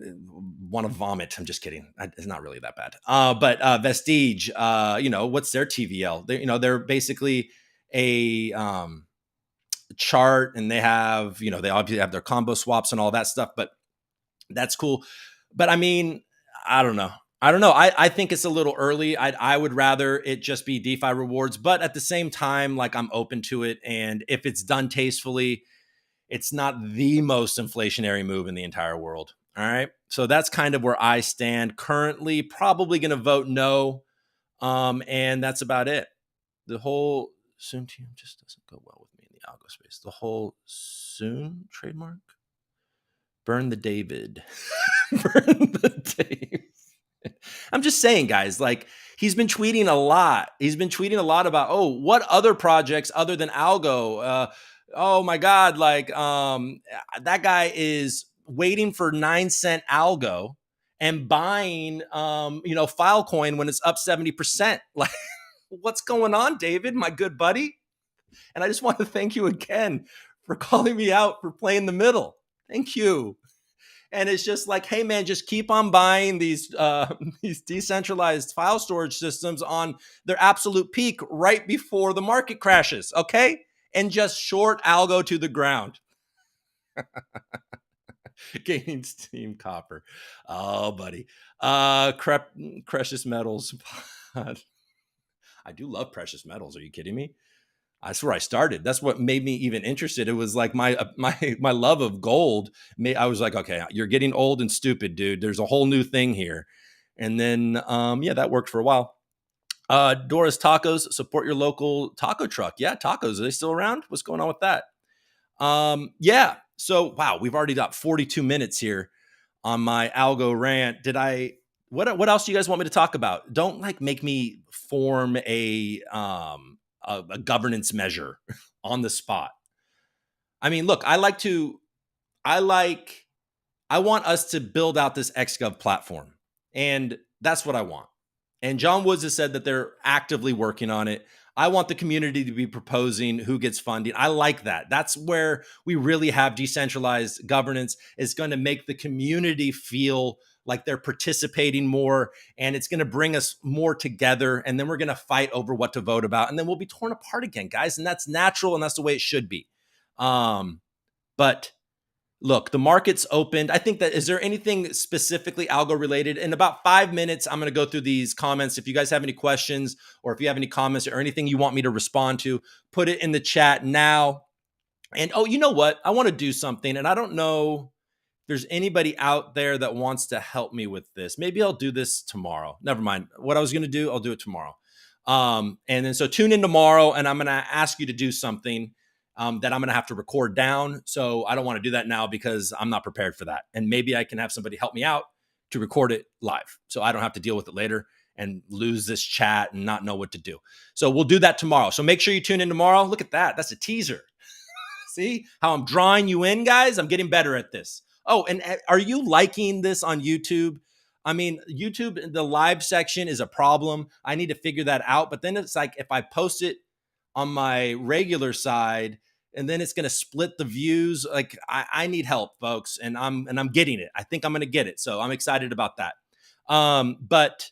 want to vomit. I'm just kidding. It's not really that bad. But vestige, what's their TVL? They're basically a chart, and they have, they obviously have their combo swaps and all that stuff, but that's cool. But I mean, I don't know. I think it's a little early. I would rather it just be DeFi rewards, but at the same time, like, I'm open to it. And if it's done tastefully, it's not the most inflationary move in the entire world. All right. So that's kind of where I stand currently. Probably going to vote no. And that's about it. The whole soon team just doesn't go well with me in the algo space. The whole soon trademark. Burn the David. Burn the Dave. I'm just saying, guys, like, he's been tweeting a lot. He's been tweeting a lot about, what other projects other than algo? Oh my God. Like, that guy is waiting for 9-cent algo and buying, Filecoin when it's up 70%. Like, what's going on, David, my good buddy? And I just want to thank you again for calling me out for playing the middle. Thank you. And it's just like, hey man, just keep on buying these decentralized file storage systems on their absolute peak right before the market crashes, okay? And just short algo to the ground. Gaining steam, copper. Oh, buddy. Precious metals. I do love precious metals. Are you kidding me? That's where I started. That's what made me even interested. It was like my love of gold. I was like, okay, you're getting old and stupid, dude. There's a whole new thing here. And then, that worked for a while. Dora's Tacos, support your local taco truck. Yeah, tacos. Are they still around? What's going on with that? Yeah. So, wow, we've already got 42 minutes here on my algo rant. What else do you guys want me to talk about? Don't make me form a governance measure on the spot. I mean, look, I want us to build out this XGov platform, and that's what I want. And John Woods has said that they're actively working on it. I want the community to be proposing who gets funding. I like that. That's where we really have decentralized governance. It's going to make the community feel like they're participating more, and it's going to bring us more together. And then we're going to fight over what to vote about, and then we'll be torn apart again, guys. And that's natural, and that's the way it should be. But look, the market's opened. I think that, is there anything specifically algo related? In about 5 minutes, I'm going to go through these comments. If you guys have any questions, or if you have any comments or anything you want me to respond to, put it in the chat now. And you know what? I want to do something, and I don't know if there's anybody out there that wants to help me with this. Maybe I'll do this tomorrow. Never mind. What I was going to do, I'll do it tomorrow. And then so tune in tomorrow, and I'm going to ask you to do something. that I'm going to have to record down. So I don't want to do that now because I'm not prepared for that. And maybe I can have somebody help me out to record it live so I don't have to deal with it later and lose this chat and not know what to do. So we'll do that tomorrow. So make sure you tune in tomorrow. Look at that. That's a teaser. See how I'm drawing you in, guys? I'm getting better at this. Oh, and are you liking this on YouTube? I mean, YouTube, the live section is a problem. I need to figure that out. But then it's like if I post it on my regular side, and then it's going to split the views. Like I need help, folks, and I'm getting it. I think I'm going to get it. So I'm excited about that. But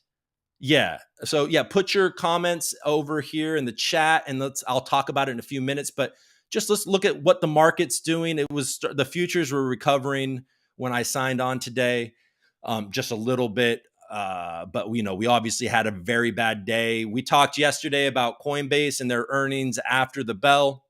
yeah, so yeah, put your comments over here in the chat, and I'll talk about it in a few minutes. But just let's look at what the market's doing. It was the futures were recovering when I signed on today, just a little bit. But we obviously had a very bad day. We talked yesterday about Coinbase and their earnings after the bell.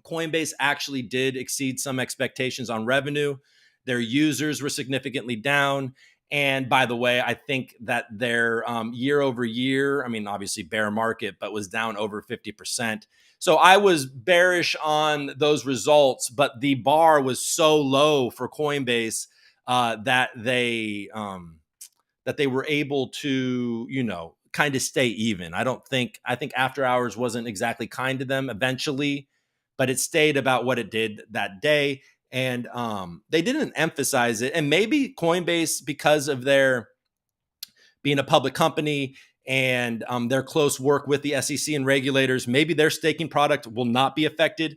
Coinbase actually did exceed some expectations on revenue. Their users were significantly down. And by the way, I think that their year over year, I mean, obviously bear market, but was down over 50%. So I was bearish on those results, but the bar was so low for Coinbase that they were able to, kind of stay even. I think after hours wasn't exactly kind to them eventually, but it stayed about what it did that day. And they didn't emphasize it. And maybe Coinbase, because of their being a public company and their close work with the SEC and regulators, maybe their staking product will not be affected.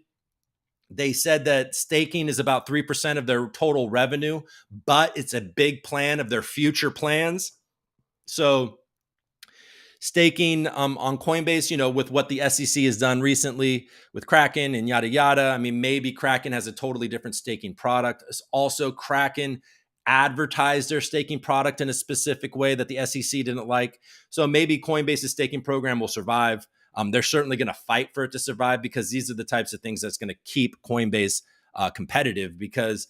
They said that staking is about 3% of their total revenue, but it's a big plan of their future plans. So staking on Coinbase, with what the SEC has done recently with Kraken and yada, yada. I mean, maybe Kraken has a totally different staking product. Also, Kraken advertised their staking product in a specific way that the SEC didn't like. So maybe Coinbase's staking program will survive. They're certainly going to fight for it to survive because these are the types of things that's going to keep Coinbase competitive because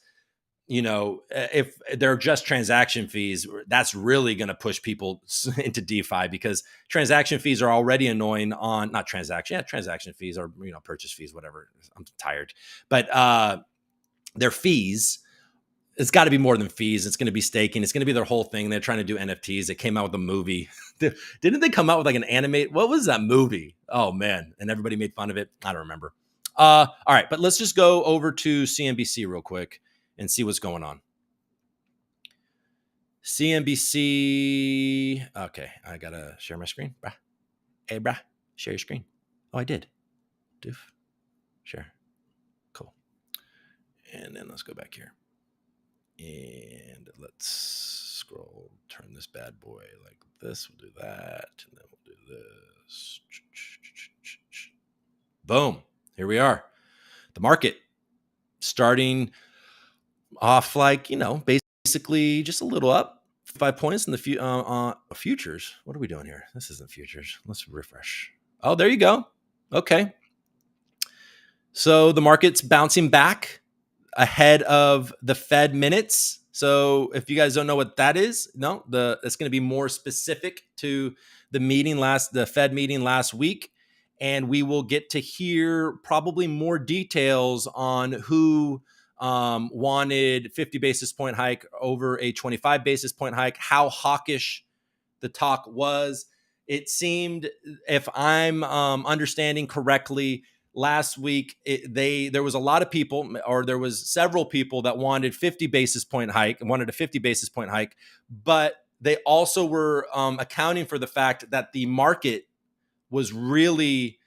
if they're just transaction fees, that's really going to push people into DeFi because transaction fees are already annoying on not transaction. Yeah, transaction fees or, purchase fees, whatever. I'm tired, but their fees, it's got to be more than fees. It's going to be staking. It's going to be their whole thing. They're trying to do NFTs. They came out with a movie. Didn't they come out with like an animate? What was that movie? Oh man. And everybody made fun of it. I don't remember. All right, but let's just go over to CNBC real quick and see what's going on. CNBC. Okay, I gotta share my screen. Brah. Hey, brah, share your screen. Oh, I did. Doof. Share. Cool. And then let's go back here. And let's scroll, turn this bad boy like this. We'll do that. And then we'll do this. Boom. Here we are. The market starting off like, basically just a little up 5 points in the futures. What are we doing here? This isn't futures. Let's refresh. Oh, there you go. Okay. So the market's bouncing back ahead of the Fed minutes. So if you guys don't know what that is, it's going to be more specific to the Fed meeting last week. And we will get to hear probably more details on who wanted 50 basis point hike over a 25 basis point hike, how hawkish the talk was. It seemed, if I'm understanding correctly, last week there was a lot of people, or there was several people that wanted a 50 basis point hike, but they also were accounting for the fact that the market was really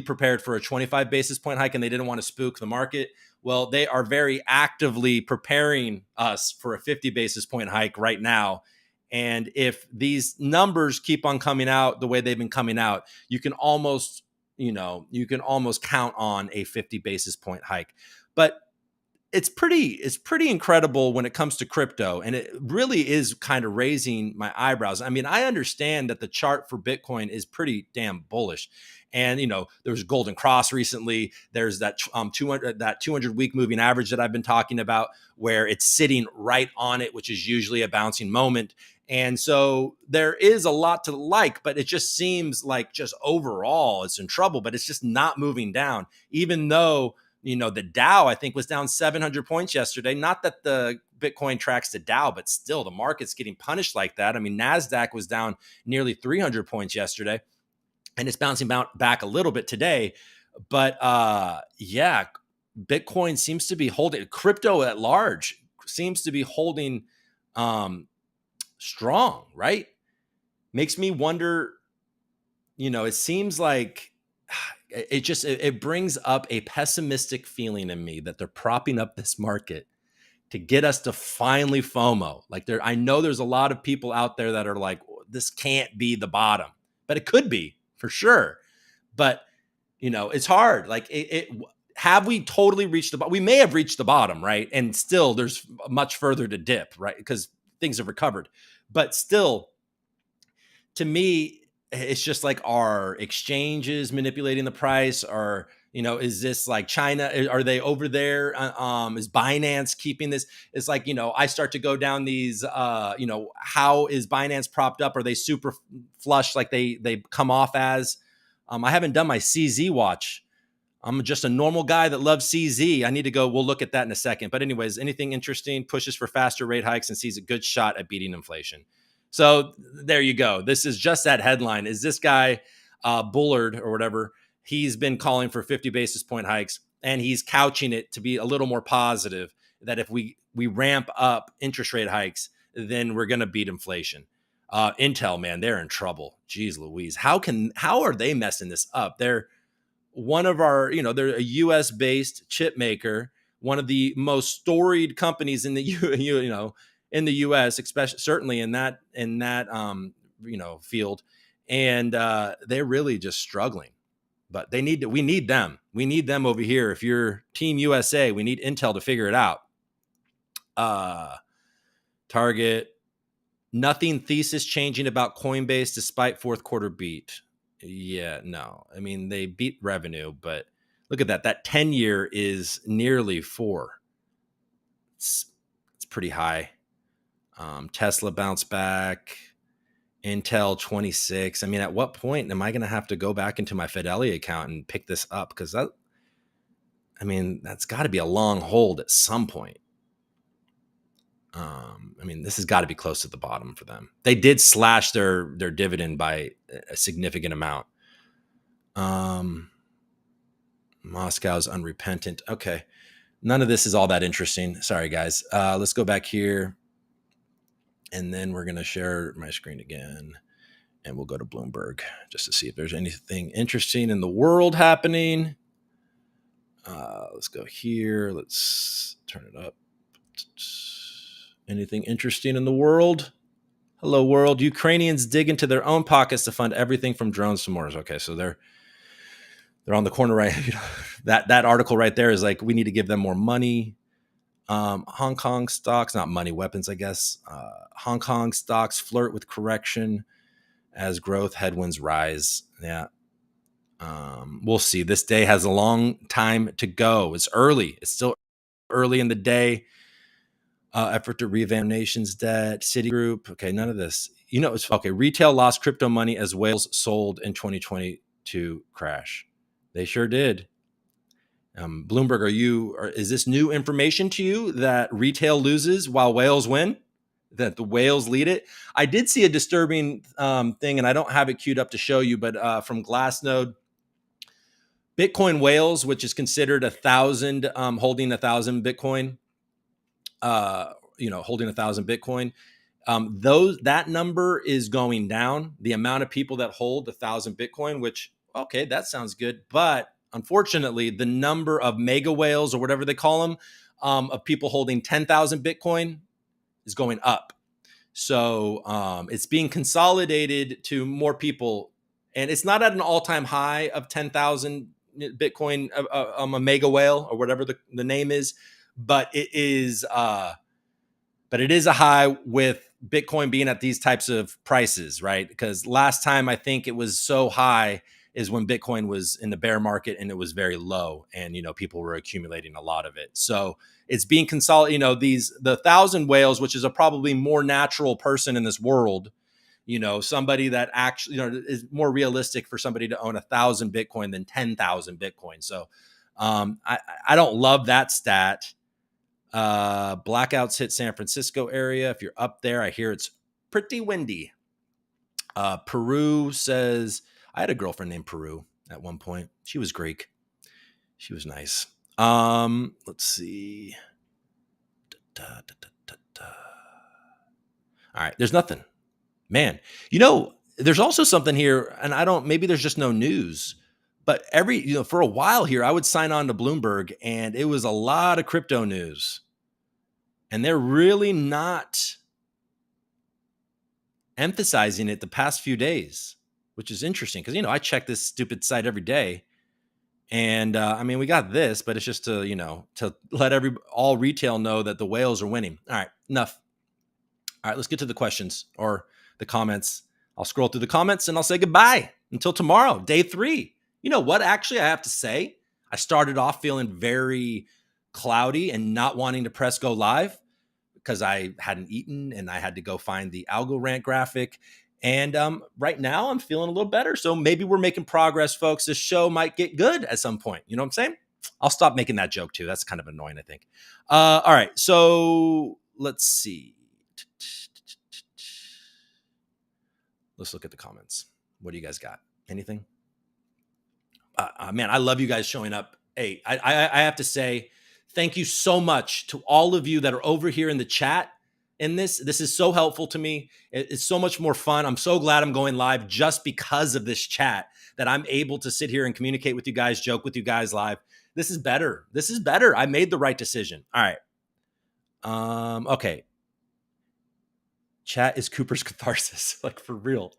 prepared for a 25 basis point hike and they didn't want to spook the market. Well, they are very actively preparing us for a 50 basis point hike right now. And if these numbers keep on coming out the way they've been coming out, you can almost count on a 50 basis point hike. But it's pretty incredible when it comes to crypto. And it really is kind of raising my eyebrows. I mean, I understand that the chart for Bitcoin is pretty damn bullish. And, there was Golden Cross recently. There's that 200 week moving average that I've been talking about where it's sitting right on it, which is usually a bouncing moment. And so there is a lot to like, but it just seems like just overall it's in trouble, but it's just not moving down, even though, the Dow, I think, was down 700 points yesterday. Not that the Bitcoin tracks the Dow, but still the market's getting punished like that. I mean, NASDAQ was down nearly 300 points yesterday, and it's bouncing back a little bit today. But yeah, Bitcoin seems to be holding, crypto at large seems to be holding strong, right? Makes me wonder, it seems like it brings up a pessimistic feeling in me that they're propping up this market to get us to finally FOMO. Like, I know there's a lot of people out there that are like, this can't be the bottom, but it could be for sure. But it's hard. Like, have we totally reached the bottom? We may have reached the bottom, right? And still there's much further to dip, right? Because things have recovered. But still, to me, it's just like, are exchanges manipulating the price? Or, is this like China? Are they over there? Is Binance keeping this? It's like, I start to go down these, how is Binance propped up? Are they super flush like they come off as? I haven't done my CZ watch. I'm just a normal guy that loves CZ. I need to go. We'll look at that in a second. But anyways, anything interesting? Pushes for faster rate hikes and sees a good shot at beating inflation. So there you go. This is just that headline. Is this guy Bullard or whatever? He's been calling for 50 basis point hikes, and he's couching it to be a little more positive that if we ramp up interest rate hikes, then we're going to beat inflation. Intel, man, they're in trouble. Jeez Louise. How are they messing this up? They're one of our, they're a US based chip maker, one of the most storied companies in the in the US, especially certainly in that field. And they're really just struggling. But we need them. We need them over here. If you're Team USA, we need Intel to figure it out. Target, nothing thesis changing about Coinbase despite fourth quarter beat. Yeah, no. I mean, they beat revenue, but look at that. That 10-year is nearly 4. It's pretty high. Tesla bounced back. Intel 26. I mean, at what point am I going to have to go back into my Fidelity account and pick this up? Because that's got to be a long hold at some point. This has got to be close to the bottom for them. They did slash their dividend by a significant amount. Moscow's unrepentant. Okay. None of this is all that interesting. Sorry, guys. Let's go back here. And then we're going to share my screen again. And we'll go to Bloomberg just to see if there's anything interesting in the world happening. Let's go here. Let's turn it up. Anything interesting in the world? Hello, world. Ukrainians dig into their own pockets to fund everything from drones to mortars. Okay, so they're on the corner, right? That article right there is like, we need to give them more money. Hong Kong stocks, not money, weapons, I guess. Hong Kong stocks flirt with correction as growth headwinds rise. Yeah. We'll see. This day has a long time to go. It's early. It's still early in the day. Effort to revamp nation's debt, Citigroup. Okay, none of this. It's okay. Retail lost crypto money as whales sold in 2022 crash. They sure did. Bloomberg, is this new information to you that retail loses while whales win? That the whales lead it? I did see a disturbing thing, and I don't have it queued up to show you, but from Glassnode, Bitcoin whales, which is considered 1,000, holding 1,000 Bitcoin. Holding 1,000 Bitcoin. That number is going down. The amount of people that hold 1,000 Bitcoin, which, okay, that sounds good. But unfortunately, the number of mega whales, or whatever they call them, of people holding 10,000 Bitcoin is going up. So it's being consolidated to more people. And it's not at an all-time high of 10,000 Bitcoin, a mega whale, or whatever the name is. But it is a high with Bitcoin being at these types of prices, right? Because last time I think it was so high, is when Bitcoin was in the bear market and it was very low, and people were accumulating a lot of it. So it's being consolidated. The 1,000 whales, which is a probably more natural person in this world. Somebody that actually is more realistic for somebody to own 1,000 Bitcoin than 10,000 Bitcoin. So I don't love that stat. Blackouts hit San Francisco area. If you're up there, I hear it's pretty windy. Peru says, I had a girlfriend named Peru at one point. She was Greek. She was nice. Let's see. All right. There's nothing, man. There's also something here, and maybe there's just no news, but for a while here, I would sign on to Bloomberg and it was a lot of crypto news, and they're really not emphasizing it the past few days, which is interesting because, I check this stupid site every day, and we got this, but it's just to let all retail know that the whales are winning. All right, enough. All right, let's get to the questions or the comments. I'll scroll through the comments and I'll say goodbye until tomorrow, day 3. You know what? Actually, I have to say, I started off feeling very cloudy and not wanting to press go live because I hadn't eaten and I had to go find the AlgoRANT graphic. And right now I'm feeling a little better. So maybe we're making progress, folks. This show might get good at some point. You know what I'm saying? I'll stop making that joke too. That's kind of annoying, I think. All right. So let's see. Let's look at the comments. What do you guys got? Anything? Man, I love you guys showing up. Hey, I have to say, thank you so much to all of you that are over here in the chat. This is so helpful to me. It's so much more fun. I'm so glad I'm going live just because of this chat, that I'm able to sit here and communicate with you guys, joke with you guys live. This is better. I made the right decision. All right. Okay. Chat is Cooper's catharsis. Like, for real.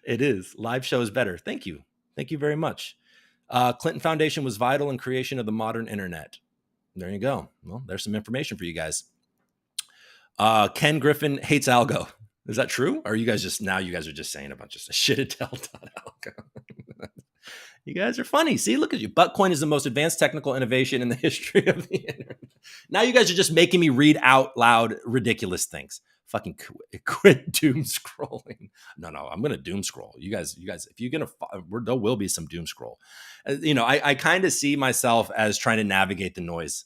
It is. Live show is better. Thank you. Thank you very much. Clinton Foundation was vital in creation of the modern internet. There you go. Well, there's some information for you guys. Ken Griffin hates algo. Is that true? Or you guys are just saying a bunch of shit at Dell.algo. You guys are funny. See, look at you. Buttcoin is the most advanced technical innovation in the history of the internet. Now you guys are just making me read out loud ridiculous things. Fucking quit doom scrolling. No, I'm going to doom scroll. You guys, if you're going to, there will be some doom scroll. I kind of see myself as trying to navigate the noise,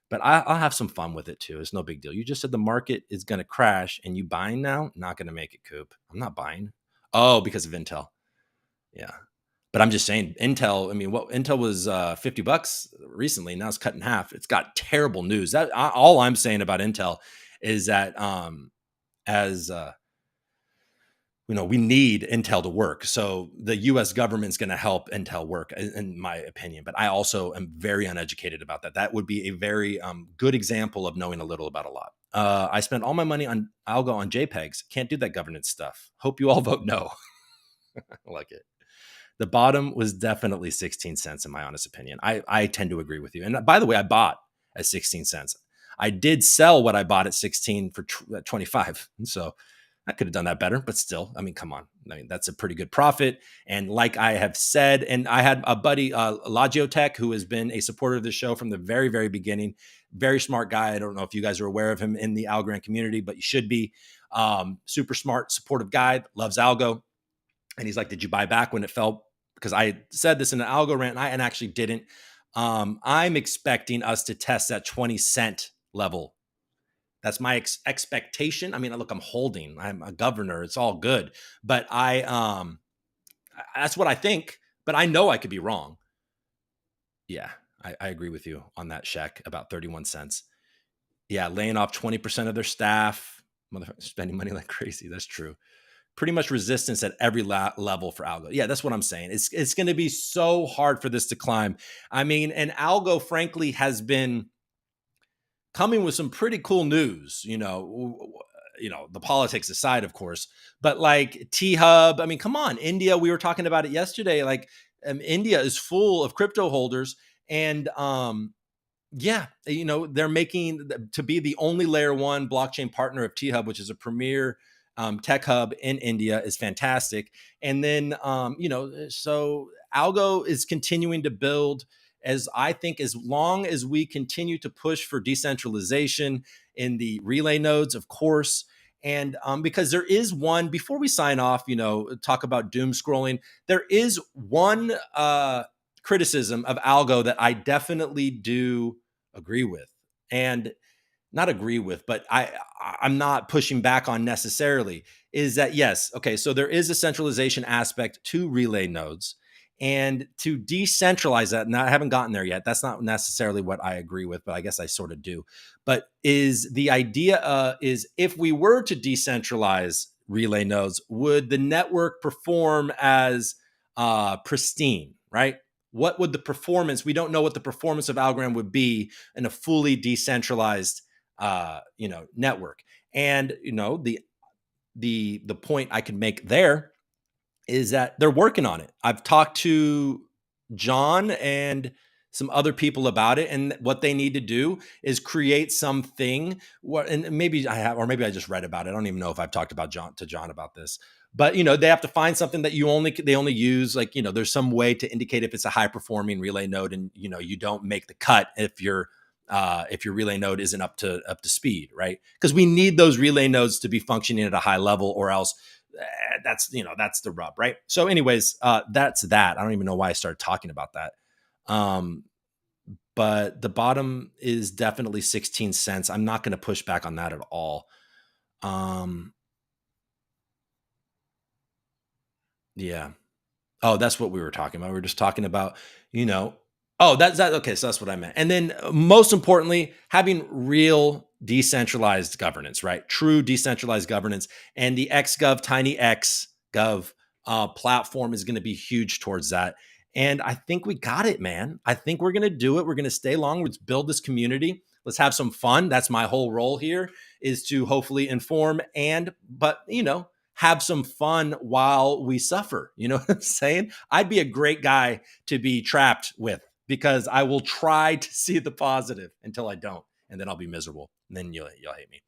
but I'll have some fun with it too. It's no big deal. You just said the market is going to crash and you buying now? Not going to make it, Coop. I'm not buying. Oh, because of Intel. Yeah. But I'm just saying, Intel, Intel was $50 recently. Now it's cut in half. It's got terrible news. All I'm saying about Intel is that we need Intel to work. So the US government's going to help Intel work, in my opinion. But I also am very uneducated about that. That would be a very good example of knowing a little about a lot. I spent all my money on algo on JPEGs. Can't do that governance stuff. Hope you all vote no. I like it. The bottom was definitely 16 cents, in my honest opinion. I tend to agree with you. And by the way, I bought at 16 cents. I did sell what I bought at 16 for 25. And so I could have done that better, but still, come on. That's a pretty good profit. And like I have said, and I had a buddy, Logiotech, who has been a supporter of the show from the very, very beginning. Very smart guy. I don't know if you guys are aware of him in the Algorand community, but you should be. Super smart, supportive guy, loves algo. And he's like, did you buy back when it fell? Because I said this in an AlgoRANT and actually didn't. I'm expecting us to test that 20 cent level. That's my expectation. Look, I'm a governor. It's all good. But that's what I think. But I know I could be wrong. Yeah, I agree with you on that, Shaq, about 31 cents. Yeah, laying off 20% of their staff, spending money like crazy. That's true. Pretty much resistance at every level for algo. Yeah, that's what I'm saying. It's going to be so hard for this to climb. And algo, frankly, has been coming with some pretty cool news. The politics aside, of course, but like T-Hub. come on, India. We were talking about it yesterday. Like India is full of crypto holders, and they're making to be the only layer 1 blockchain partner of T-Hub, which is a premier tech hub in India, is fantastic. And then, so Algo is continuing to build, as I think, as long as we continue to push for decentralization in the relay nodes, of course. And because there is one, before we sign off, talk about doom scrolling, there is one criticism of Algo that I definitely do agree with. And not agree with, but I'm not pushing back on necessarily, is that yes, okay, so there is a centralization aspect to relay nodes, and to decentralize that. Now I haven't gotten there yet. That's not necessarily what I agree with, but I guess I sort of do. But is the idea is if we were to decentralize relay nodes, would the network perform as pristine, right? What would the performance? We don't know what the performance of Algorand would be in a fully decentralized network. And the point I can make there is that they're working on it. I've talked to John and some other people about it, and what they need to do is create something. And maybe I have, or maybe I just read about it. I don't even know if I've talked about John about this. But they have to find something that they only use, like, there's some way to indicate if it's a high performing relay node, and you don't make the cut if your relay node isn't up to speed, right? Because we need those relay nodes to be functioning at a high level, or else that's the rub, right? So anyways, that's that. I don't even know why I started talking about that. But the bottom is definitely 16 cents. I'm not going to push back on that at all. Yeah. Oh, that's what we were talking about. We were just talking about, oh, that's that. Okay. So that's what I meant. And then most importantly, having real decentralized governance, right? True decentralized governance. And the XGov, tiny X Gov platform is going to be huge towards that. And I think we got it, man. I think we're going to do it. We're going to stay long. Let's build this community. Let's have some fun. That's my whole role here, is to hopefully inform but have some fun while we suffer. You know what I'm saying? I'd be a great guy to be trapped with, because I will try to see the positive until I don't, and then I'll be miserable. And then you'll hate me.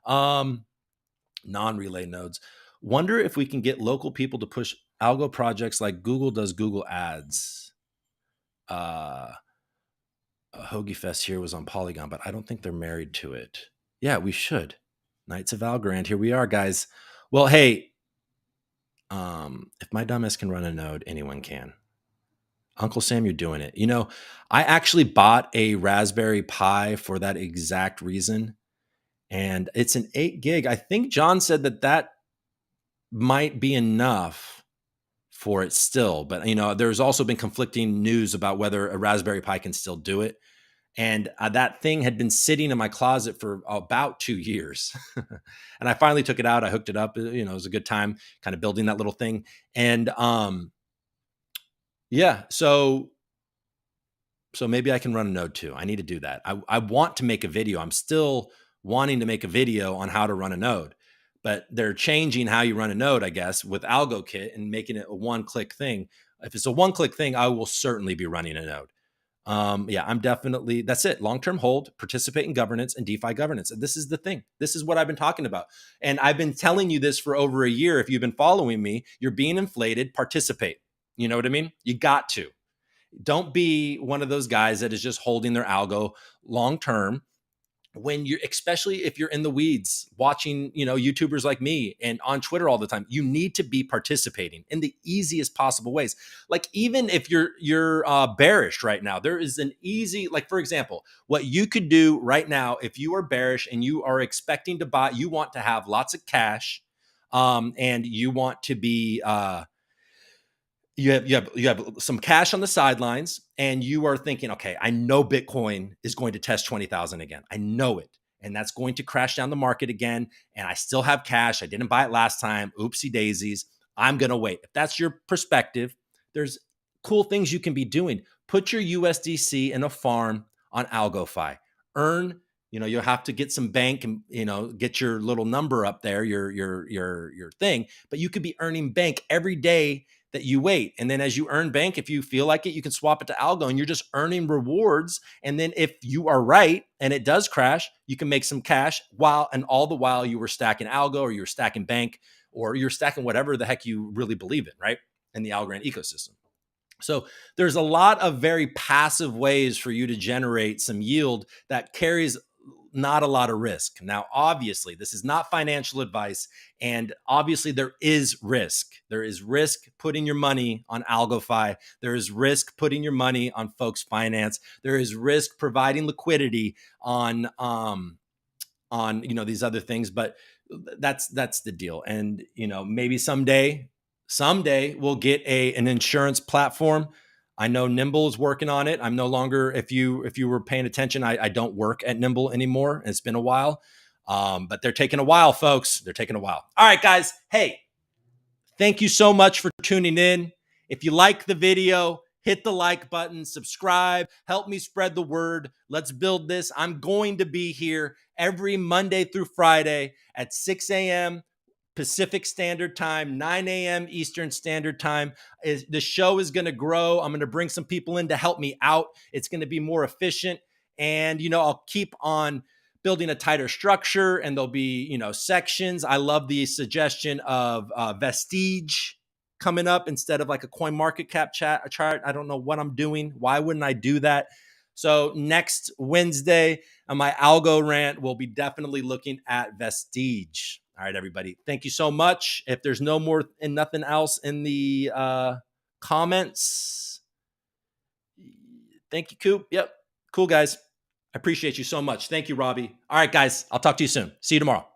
Non-relay nodes. Wonder if we can get local people to push algo projects like Google does Google Ads. Hoagie Fest here was on Polygon, but I don't think they're married to it. Yeah, we should. Knights of Algorand. Here we are, guys. Well, hey, if my dumbass can run a node, anyone can. Uncle Sam, you're doing it. I actually bought a Raspberry Pi for that exact reason, and it's an 8 gig. I think John said that might be enough for it still, but there's also been conflicting news about whether a Raspberry Pi can still do it. And that thing had been sitting in my closet for about 2 years. And I finally took it out. I hooked it up. It was a good time kind of building that little thing. And yeah, so maybe I can run a node too. I need to do that. I want to make a video. I'm still wanting to make a video on how to run a node, but they're changing how you run a node, I guess, with AlgoKit, and making it a one-click thing. If it's a one-click thing, I will certainly be running a node. Yeah, I'm definitely, that's it. Long-term hold, participate in governance and DeFi governance. And this is the thing. This is what I've been talking about. And I've been telling you this for over a year. If you've been following me, you're being inflated, participate. You know what I mean? You got to. Don't be one of those guys that is just holding their algo long-term, when you're, especially if you're in the weeds watching, YouTubers like me and on Twitter all the time. You need to be participating in the easiest possible ways. Like, even if you're bearish right now, there is an easy, like, for example, what you could do right now, if you are bearish and you are expecting to buy, you want to have lots of cash, and you want to be, you have some cash on the sidelines, and you are thinking, okay, I know Bitcoin is going to test 20,000 again. I know it. And that's going to crash down the market again. And I still have cash. I didn't buy it last time. Oopsie daisies. I'm going to wait. If that's your perspective, there's cool things you can be doing. Put your USDC in a farm on AlgoFi. Earn, you'll have to get some bank and, get your little number up there, your thing. But you could be earning bank every day that you wait. And then as you earn bank, if you feel like it, you can swap it to Algo, and you're just earning rewards. And then if you are right and it does crash, you can make some cash, all the while you were stacking Algo, or you were stacking bank, or you're stacking whatever the heck you really believe in, right? In the Algorand ecosystem. So there's a lot of very passive ways for you to generate some yield that carries not a lot of risk. Now, obviously, this is not financial advice. And obviously, there is risk. There is risk putting your money on AlgoFi. There is risk putting your money on Folks Finance. There is risk providing liquidity on these other things, but that's the deal. And maybe someday we'll get an insurance platform. I know Nimble is working on it. I'm no longer, if you were paying attention, I don't work at Nimble anymore. It's been a while, but they're taking a while, folks. They're taking a while. All right, guys. Hey, thank you so much for tuning in. If you like the video, hit the like button, subscribe, help me spread the word. Let's build this. I'm going to be here every Monday through Friday at 6 a.m. Pacific Standard Time, 9 a.m. Eastern Standard Time. The show is going to grow. I'm going to bring some people in to help me out. It's going to be more efficient. And, I'll keep on building a tighter structure, and there'll be, sections. I love the suggestion of Vestige coming up instead of like a coin market cap chart. I don't know what I'm doing. Why wouldn't I do that? So next Wednesday on my AlgoRANT, we'll be definitely looking at Vestige. All right, everybody. Thank you so much. If there's no more and nothing else in the comments, thank you, Coop. Yep. Cool, guys. I appreciate you so much. Thank you, Robbie. All right, guys. I'll talk to you soon. See you tomorrow.